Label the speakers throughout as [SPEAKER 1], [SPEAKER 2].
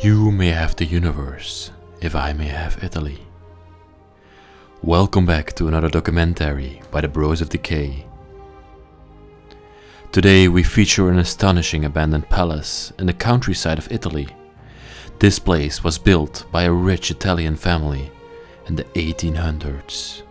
[SPEAKER 1] You may have the universe, if I may have Italy. Welcome back to another documentary by the Bros of Decay. Today we feature an astonishing abandoned palace in the countryside of Italy. This place was built by a rich Italian family in the 1800s.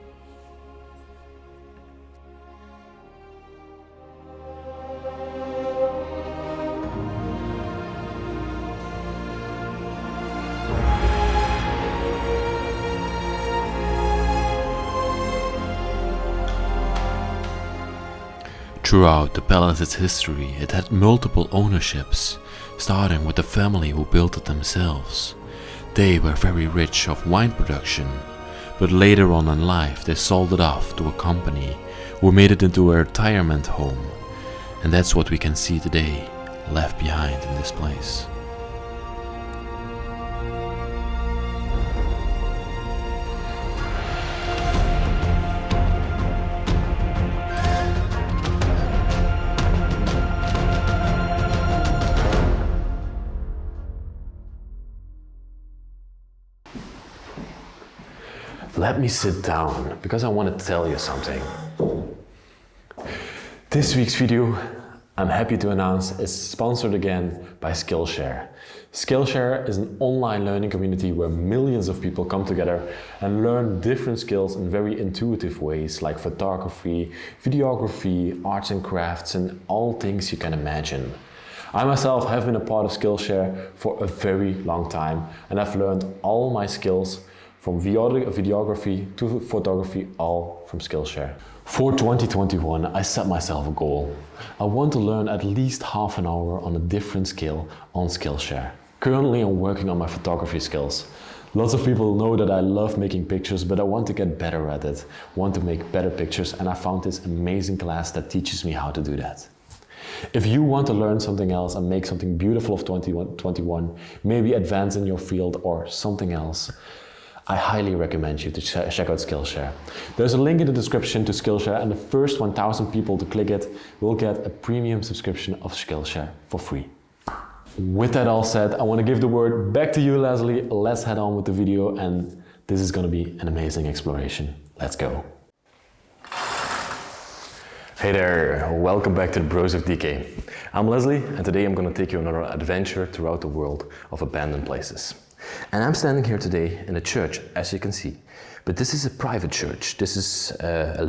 [SPEAKER 1] Throughout the palace's history, it had multiple ownerships, starting with the family who built it themselves. They were very rich of wine production, but later on in life they sold it off to a company who made it into a retirement home. And that's what we can see today, left behind in this place. Let me sit down, because I want to tell you something. This week's video, I'm happy to announce, is sponsored again by Skillshare. Skillshare is an online learning community where millions of people come together and learn different skills in very intuitive ways like photography, videography, arts and crafts, and all things you can imagine. I myself have been a part of Skillshare for a very long time, and I've learned all my skills from videography to photography, all from Skillshare. For 2021, I set myself a goal. I want to learn at least half an hour on a different skill on Skillshare. Currently, I'm working on my photography skills. Lots of people know that I love making pictures, but I want to get better at it, want to make better pictures, and I found this amazing class that teaches me how to do that. If you want to learn something else and make something beautiful of 2021, maybe advance in your field or something else, I highly recommend you to check out Skillshare. There's a link in the description to Skillshare, and the first 1,000 people to click it will get a premium subscription of Skillshare for free. With that all said, I want to give the word back to you, Lesley. Let's head on with the video, and this is going to be an amazing exploration. Let's go. Hey there, welcome back to the Bros of Decay. I'm Lesley, and today I'm going to take you on another adventure throughout the world of abandoned places. And I'm standing here today in a church, as you can see. But this is a private church. This is a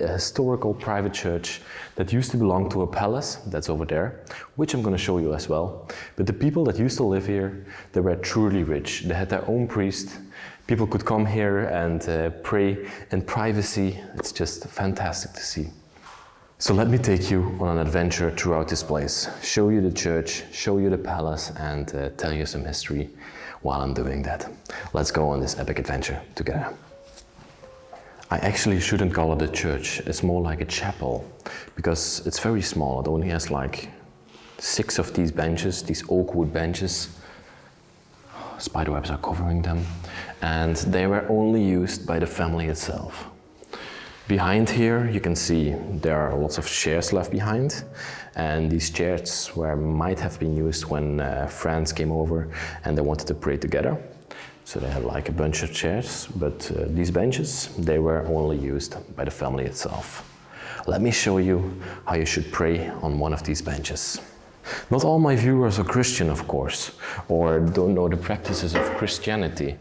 [SPEAKER 1] historical private church that used to belong to a palace that's over there, which I'm going to show you as well. But the people that used to live here, they were truly rich. They had their own priest. People could come here and pray in privacy. It's just fantastic to see. So let me take you on an adventure throughout this place, show you the church, show you the palace, and tell you some history while I'm doing that. Let's go on this epic adventure together. I actually shouldn't call it a church, it's more like a chapel, because it's very small. It only has like 6 of these benches, these oak wood benches. Spiderwebs are covering them, and they were only used by the family itself. Behind here you can see there are lots of chairs left behind, and these chairs might have been used when friends came over and they wanted to pray together. So they had like a bunch of chairs, but these benches, they were only used by the family itself. Let me show you how you should pray on one of these benches. Not all my viewers are Christian, of course, or don't know the practices of Christianity.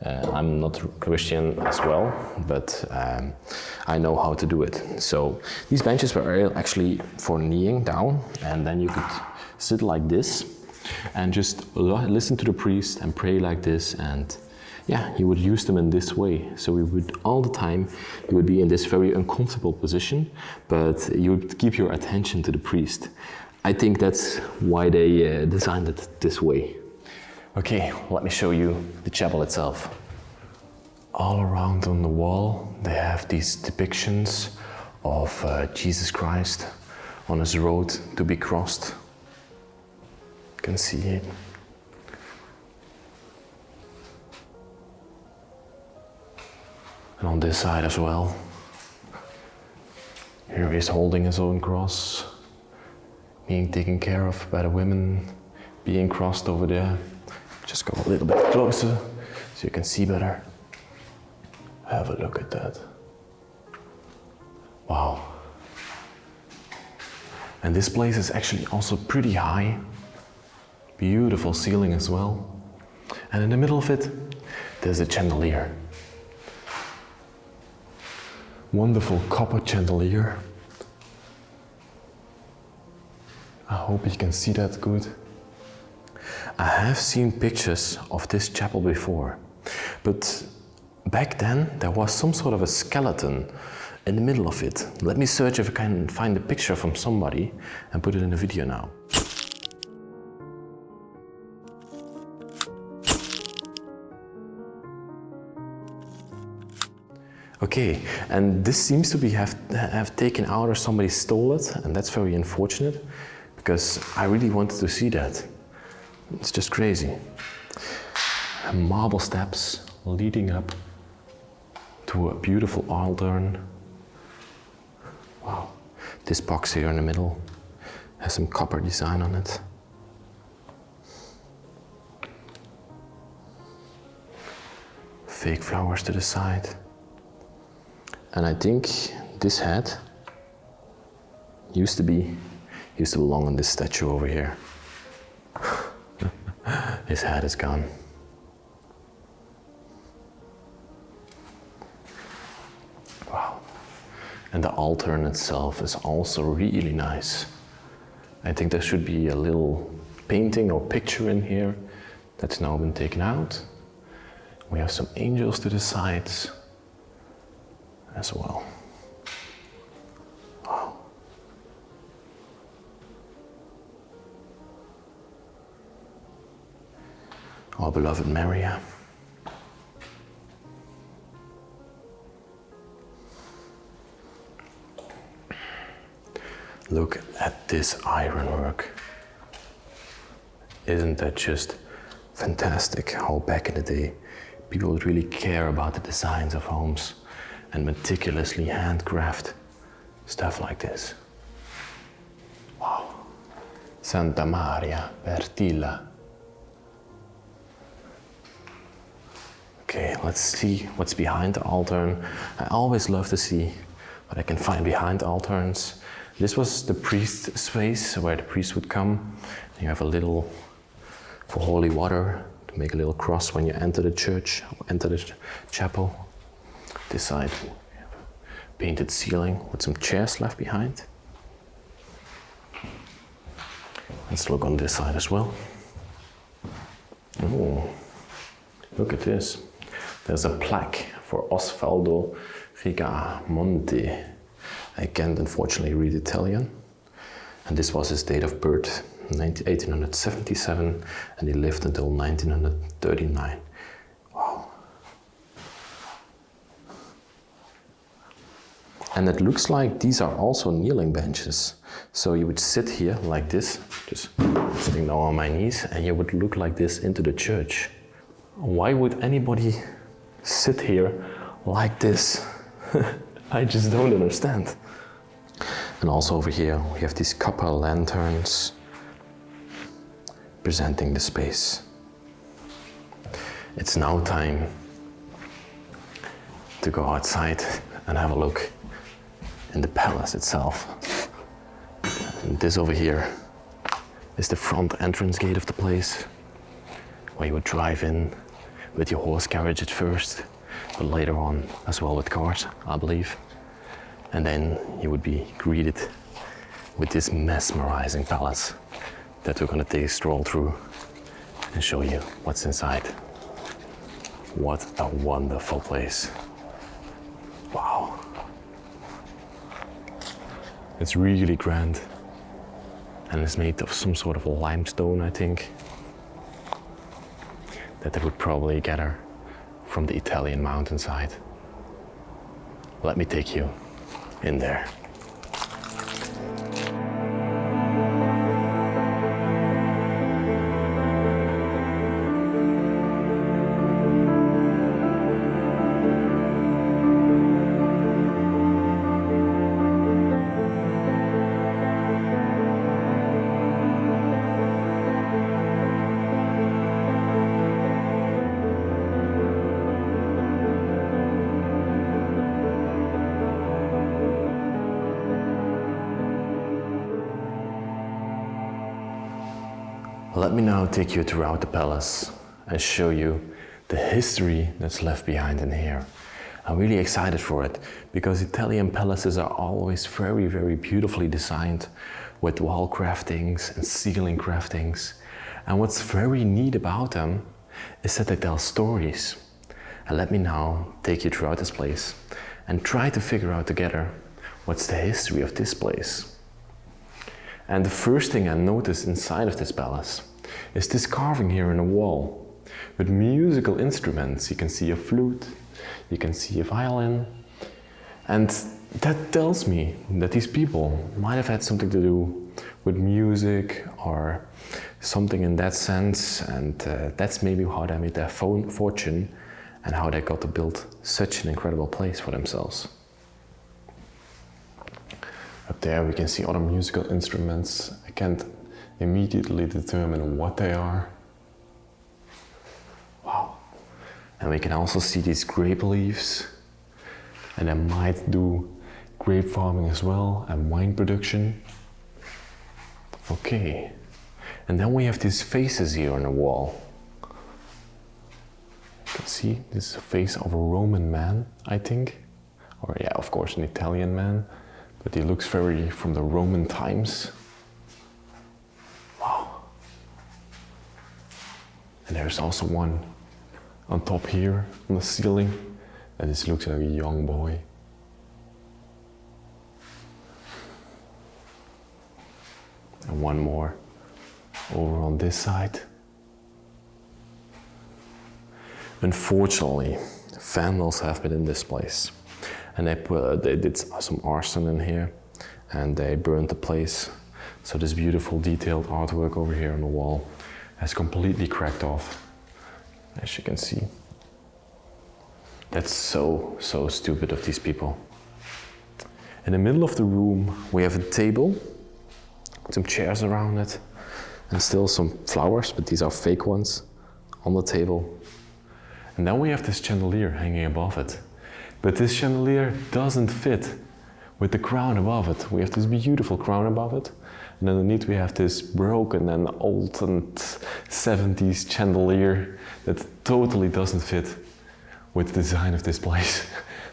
[SPEAKER 1] I'm not Christian as well, but I know how to do it. So these benches were actually for kneeling down, and then you could sit like this and just listen to the priest and pray like this, and yeah, you would use them in this way. So we would all the time, you would be in this very uncomfortable position, but you would keep your attention to the priest. I think that's why they designed it this way. Okay, let me show you the chapel itself. All around on the wall, they have these depictions of Jesus Christ on his road to be crossed. You can see it. And on this side as well. Here he is holding his own cross, being taken care of by the women, being crossed over there. Just go a little bit closer so you can see better. Have a look at that. Wow. And this place is actually also pretty high. Beautiful ceiling as well. And in the middle of it, there's a chandelier. Wonderful copper chandelier. I hope you can see that good. I have seen pictures of this chapel before, but back then there was some sort of a skeleton in the middle of it. Let me search if I can find a picture from somebody and put it in the video now. Okay, and this seems to be have taken out or somebody stole it, and that's very unfortunate because I really wanted to see that. It's just crazy. And marble steps leading up to a beautiful altar. Wow, this box here in the middle has some copper design on it. Fake flowers to the side. And I think this head used to belong on this statue over here. His head is gone. Wow. And the altar in itself is also really nice. I think there should be a little painting or picture in here that's now been taken out. We have some angels to the sides as well. Wow. Our beloved Maria. Look at this ironwork. Isn't that just fantastic how back in the day people would really care about the designs of homes and meticulously handcraft stuff like this. Wow. Santa Maria Bertilla. Okay, let's see what's behind the altar. I always love to see what I can find behind altars. This was the priest's space where the priest would come. You have a little for holy water to make a little cross when you enter the church, enter the chapel. This side, we have a painted ceiling with some chairs left behind. Let's look on this side as well. Oh, look at this. There's a plaque for Osvaldo Rigamonti. I can't unfortunately read Italian. And this was his date of birth, 1877, and he lived until 1939. Wow. And it looks like these are also kneeling benches. So you would sit here like this, just sitting down on my knees, and you would look like this into the church. Why would anybody sit here like this? I just don't understand. And also over here we have these copper lanterns presenting the space. It's now time to go outside and have a look in the palace itself. And this over here is the front entrance gate of the place, where you would drive in with your horse carriage at first, but later on as well with cars, I believe. And then you would be greeted with this mesmerizing palace that we're gonna take a stroll through and show you what's inside. What a wonderful place. Wow. It's really grand. And it's made of some sort of limestone, I think, that they would probably gather from the Italian mountainside. Let me take you in there. Let me now take you throughout the palace and show you the history that's left behind in here. I'm really excited for it because Italian palaces are always very, very beautifully designed with wall craftings and ceiling craftings. And what's very neat about them is that they tell stories. And let me now take you throughout this place and try to figure out together what's the history of this place. And the first thing I noticed inside of this palace is this carving here in the wall with musical instruments. You can see a flute, you can see a violin, and that tells me that these people might have had something to do with music or something in that sense, and that's maybe how they made their fortune and how they got to build such an incredible place for themselves. Up there we can see other musical instruments. I can't immediately determine what they are. Wow. And we can also see these grape leaves, and they might do grape farming as well and wine production. Okay. And then we have these faces here on the wall. You can see this is a face of a Roman man, I think. Or yeah, of course an Italian man, but he looks very from the Roman times. Wow. And there's also one on top here on the ceiling, and this looks like a young boy. And one more over on this side. Unfortunately, vandals have been in this place, and they did some arson in here, and they burned the place. So this beautiful detailed artwork over here on the wall has completely cracked off, as you can see. That's so stupid of these people. In the middle of the room, we have a table, some chairs around it, and still some flowers, but these are fake ones, on the table. And then we have this chandelier hanging above it. But this chandelier doesn't fit with the crown above it. We have this beautiful crown above it, and underneath we have this broken and old and 70s chandelier that totally doesn't fit with the design of this place.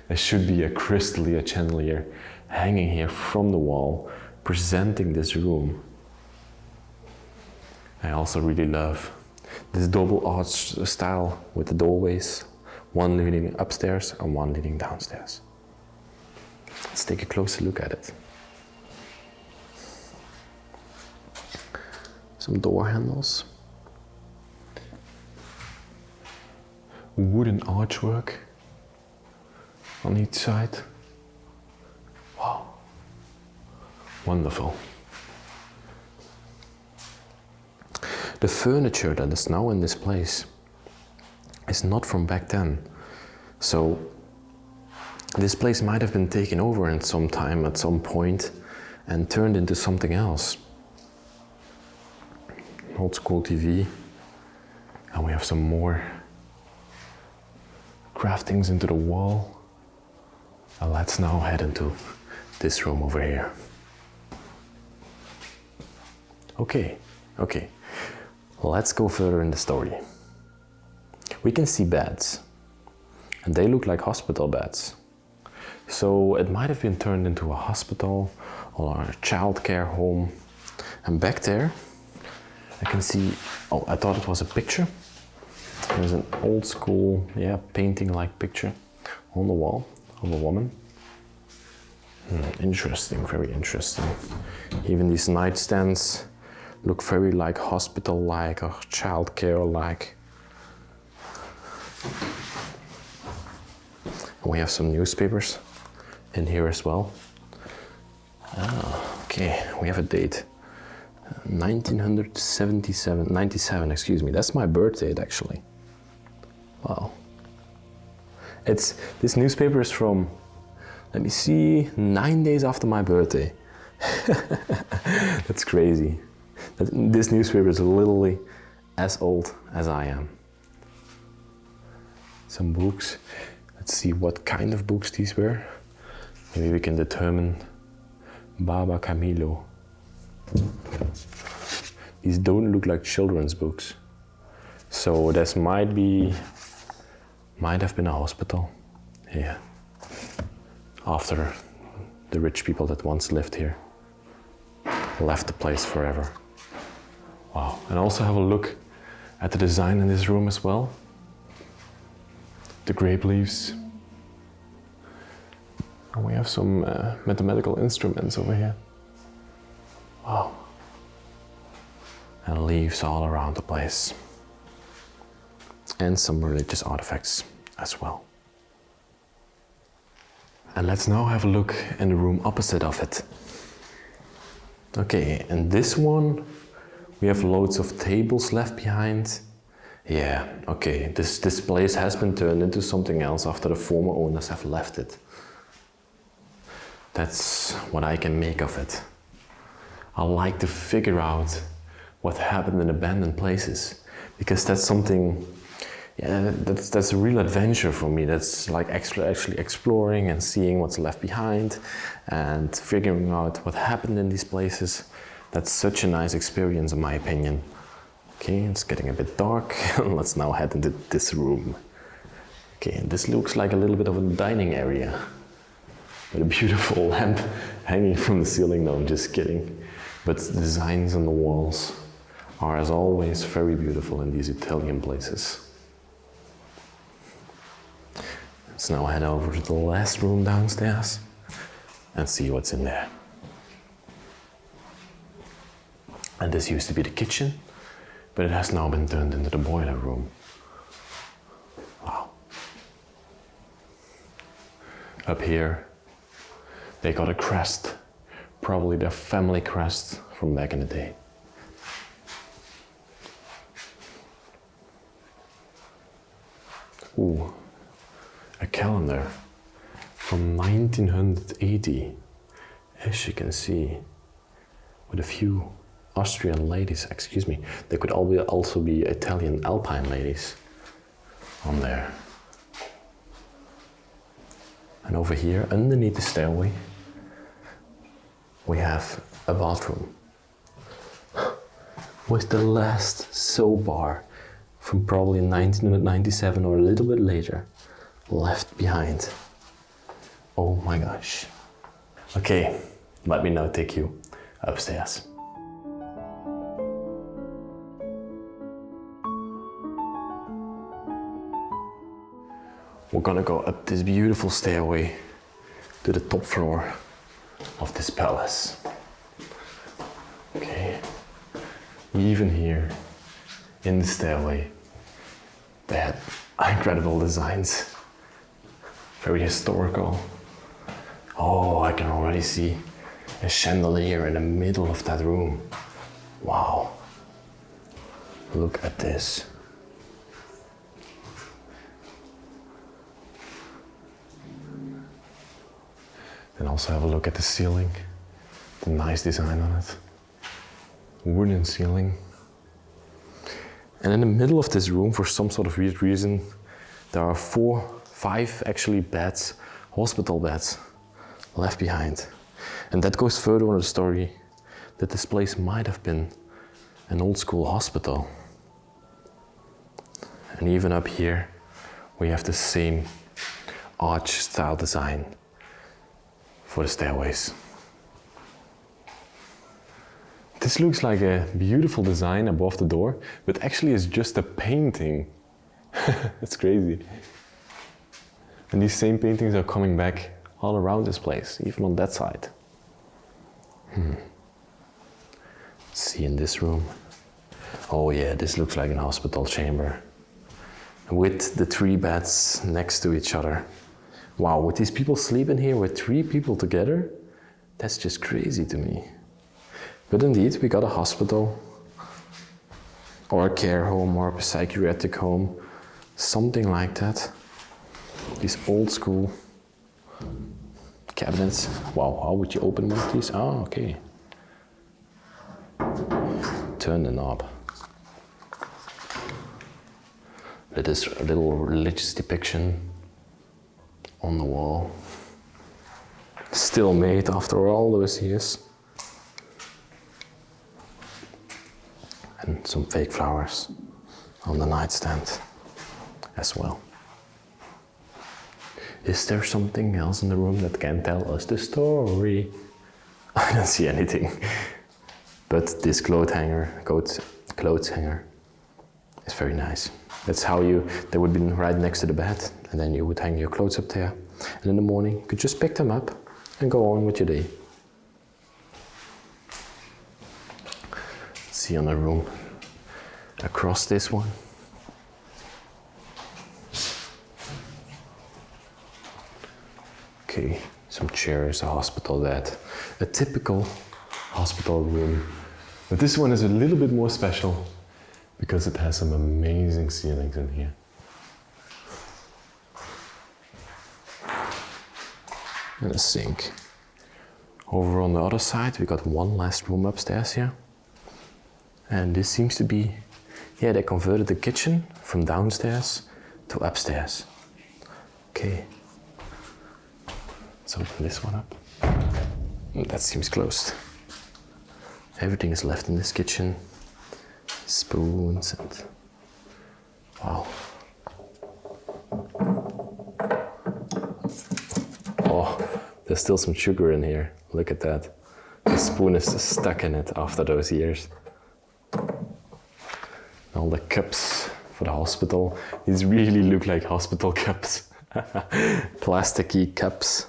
[SPEAKER 1] There should be a crystalline chandelier hanging here from the wall, presenting this room. I also really love this double arch style with the doorways, one leading upstairs and one leading downstairs. Let's take a closer look at it. Some door handles. Wooden archwork on each side. Wow. Wonderful. The furniture that is now in this place is not from back then. So this place might have been taken over in some time at some point and turned into something else. Old school TV. And we have some more craftings into the wall. And let's now head into this room over here. Okay. Let's go further in the story. We can see beds, and they look like hospital beds. So it might have been turned into a hospital or a child care home. And back there, I can see, oh, I thought it was a picture. There's an old school, painting-like picture on the wall of a woman. Interesting, very interesting. Even these nightstands look very like hospital-like or child care-like. We have some newspapers in here as well. Okay, we have a date. 97, excuse me. That's my birth date, actually. Wow. This newspaper is from, let me see, 9 days after my birthday. That's crazy. This newspaper is literally as old as I am. Some books. Let's see what kind of books these were. Maybe we can determine. Baba Camilo. these don't look like children's books. So this might have been a hospital. Yeah. After the rich people that once lived here left the place forever. Wow. And also have a look at the design in this room as well. The grape leaves. And we have some mathematical instruments over here. Wow. And leaves all around the place. And some religious artifacts as well. And let's now have a look in the room opposite of it. Okay, and this one, we have loads of tables left behind. Yeah, okay, this place has been turned into something else after the former owners have left it. That's what I can make of it. I like to figure out what happened in abandoned places, because that's something, yeah, that's a real adventure for me. That's like actually exploring and seeing what's left behind and figuring out what happened in these places. That's such a nice experience in my opinion. Okay, it's getting a bit dark. Let's now head into this room. Okay, and this looks like a little bit of a dining area with a beautiful lamp hanging from the ceiling. No, I'm just kidding. But the designs on the walls are, as always, very beautiful in these Italian places. Let's now head over to the last room downstairs and see what's in there. And this used to be the kitchen, but it has now been turned into the boiler room. Wow. Up here, they got a crest, probably their family crest from back in the day. Ooh, a calendar from 1980, as you can see, with a few Austrian ladies, excuse me. They could also be Italian alpine ladies on there. And over here, underneath the stairway, we have a bathroom with the last soap bar from probably 1997 or a little bit later left behind. Oh my gosh. Okay, let me now take you upstairs. We're gonna go up this beautiful stairway to the top floor of this palace. Okay, even here in the stairway, they had incredible designs, very historical. Oh, I can already see a chandelier in the middle of that room. Wow, look at this. And also have a look at the ceiling, the nice design on it. Wooden ceiling. And in the middle of this room, for some sort of weird reason, there are 5 actually beds, hospital beds, left behind. And that goes further on the story that this place might have been an old school hospital. And even up here, we have the same arch style design for the stairways. This looks like a beautiful design above the door, but actually it's just a painting. That's crazy. And these same paintings are coming back all around this place, even on that side. See in this room. Oh yeah, this looks like an hospital chamber with the 3 beds next to each other. Wow, would these people sleep in here with 3 people together? That's just crazy to me. But indeed, we got a hospital, or a care home, or a psychiatric home, something like that. These old school cabinets. Wow, how would you open one of these? Oh, okay. Turn the knob. It is a little religious depiction on the wall. Still made after all those years. some fake flowers on the nightstand as well. Is there something else in the room that can tell us the story? I don't see anything. But this clothes hanger is very nice. That's how they would be right next to the bed, and then you would hang your clothes up there. And in the morning, you could just pick them up and go on with your day. See on the room across this one. Okay, some chairs, a hospital bed, a typical hospital room. But this one is a little bit more special because it has some amazing ceilings in here. And a sink. Over on the other side, we got one last room upstairs here. And this seems to be, yeah, they converted the kitchen from downstairs to upstairs. Okay. Let's open this one up. That seems closed. Everything is left in this kitchen. Spoons and... wow. Oh, there's still some sugar in here. Look at that. The spoon is stuck in it after those years. All the cups for the hospital. These really look like hospital cups. Plasticky cups.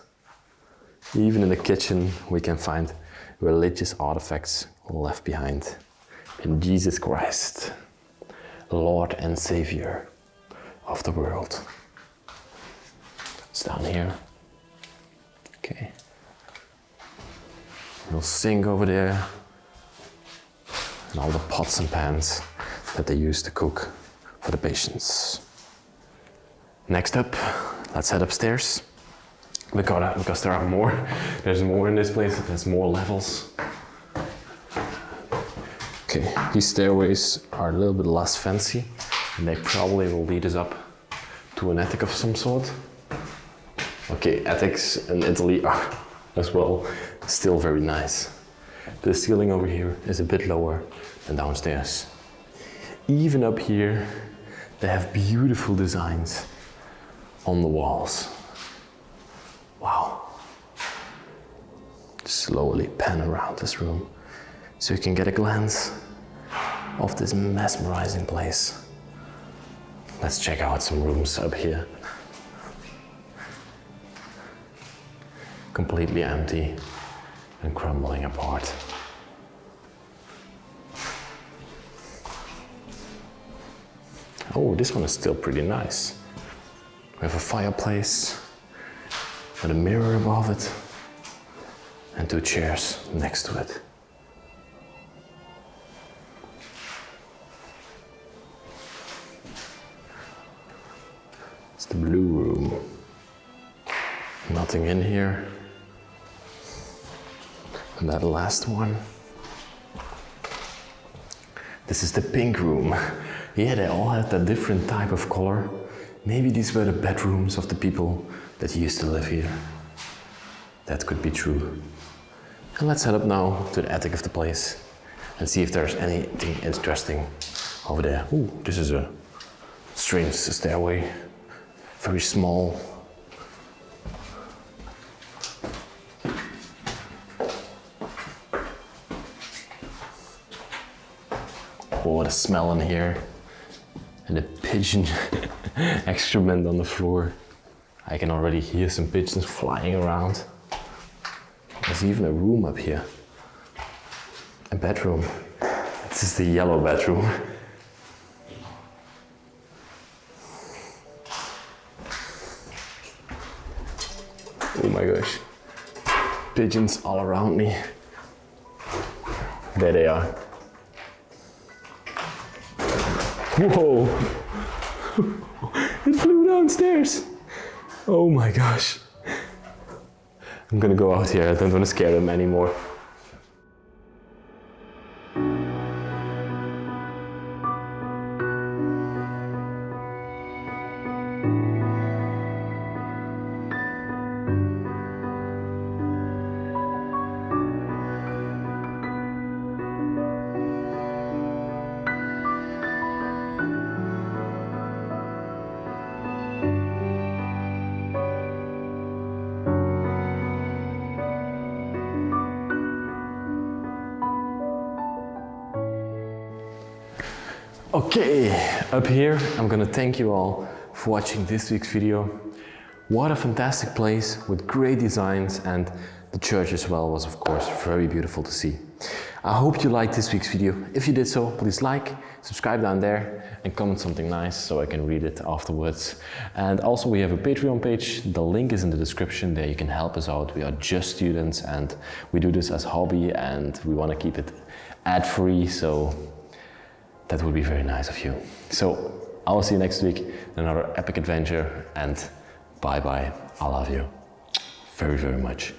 [SPEAKER 1] Even in the kitchen we can find religious artifacts left behind. And Jesus Christ, Lord and Savior of the world. It's down here. Okay. Little sink over there. And all the pots and pans that they use to cook for the patients. Next up, let's head upstairs. Because there are more. There's more in this place. There's more levels. Okay, these stairways are a little bit less fancy, and they probably will lead us up to an attic of some sort. Okay, attics in Italy are as well still very nice. The ceiling over here is a bit lower than downstairs. Even up here, they have beautiful designs on the walls. Wow. Slowly pan around this room so you can get a glance of this mesmerizing place. Let's check out some rooms up here. Completely empty and crumbling apart. Oh, this one is still pretty nice. We have a fireplace with a mirror above it and two chairs next to it. It's the blue room. Nothing in here. And that last one. This is the pink room. Yeah, they all had a different type of color. Maybe these were the bedrooms of the people that used to live here. That could be true. And let's head up now to the attic of the place and see if there's anything interesting over there. Ooh, this is a strange stairway. Very small. Oh, what a smell in here. And the pigeon excrement on the floor. I can already hear some pigeons flying around. There's even a room up here. A bedroom. This is the yellow bedroom. Oh my gosh. Pigeons all around me. There they are. Whoa! It flew downstairs. Oh my gosh. I'm gonna go out here. I don't want to scare them anymore. Okay, up here, I'm gonna thank you all for watching this week's video. What a fantastic place with great designs, and the church as well was of course very beautiful to see. I hope you liked this week's video. If you did so, please like, subscribe down there and comment something nice so I can read it afterwards. And also we have a Patreon page, the link is in the description. There you can help us out. We are just students and we do this as hobby and we want to keep it ad-free, so that would be very nice of you. So I will see you next week in another epic adventure, and bye bye. I love you very, very much.